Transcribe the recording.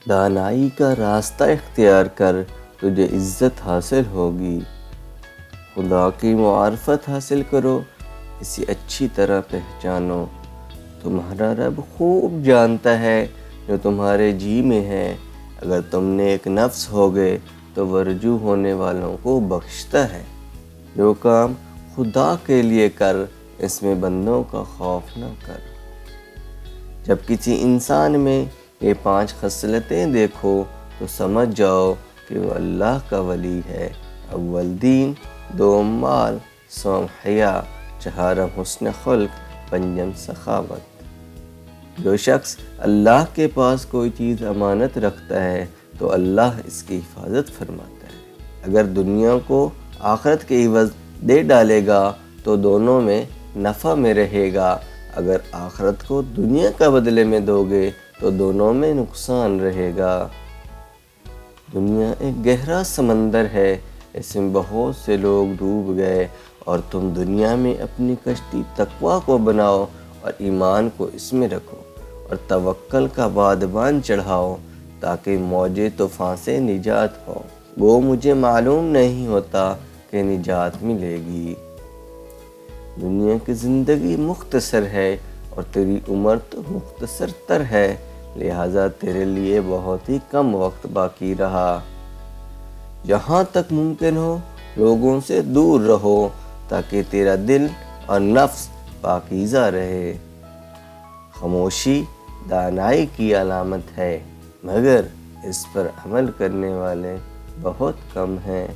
دانائی کا راستہ اختیار کر، تجھے عزت حاصل ہوگی۔ خدا کی معرفت حاصل کرو، اسے اچھی طرح پہچانو۔ تمہارا رب خوب جانتا ہے جو تمہارے جی میں ہے۔ اگر تم نیک نفس ہوگے تو وہ رجوع ہونے والوں کو بخشتا ہے۔ جو کام خدا کے لیے کر، اس میں بندوں کا خوف نہ کر۔ جب کسی انسان میں یہ 5 خصلتیں دیکھو تو سمجھ جاؤ کہ وہ اللہ کا ولی ہے۔ اول دین، دوم مال، سوم حیا، چہارم حسن خلق، پنجم سخاوت۔ جو شخص اللہ کے پاس کوئی چیز امانت رکھتا ہے تو اللہ اس کی حفاظت فرماتا ہے۔ اگر دنیا کو آخرت کے عوض دے ڈالے گا تو دونوں میں نفع میں رہے گا، اگر آخرت کو دنیا کا بدلے میں دو گے تو دونوں میں نقصان رہے گا۔ دنیا ایک گہرا سمندر ہے، اس میں بہت سے لوگ ڈوب گئے، اور تم دنیا میں اپنی کشتی تقویٰ کو بناؤ اور ایمان کو اس میں رکھو، اور توکل کا بادبان چڑھاؤ تاکہ موج طوفان سے نجات ہو۔ وہ مجھے معلوم نہیں ہوتا کہ نجات ملے گی۔ دنیا کی زندگی مختصر ہے اور تیری عمر تو مختصر تر ہے، لہٰذا تیرے لیے بہت ہی کم وقت باقی رہا۔ جہاں تک ممکن ہو لوگوں سے دور رہو تاکہ تیرا دل اور نفس پاکیزہ رہے۔ خاموشی دانائی کی علامت ہے، مگر اس پر عمل کرنے والے بہت کم ہیں۔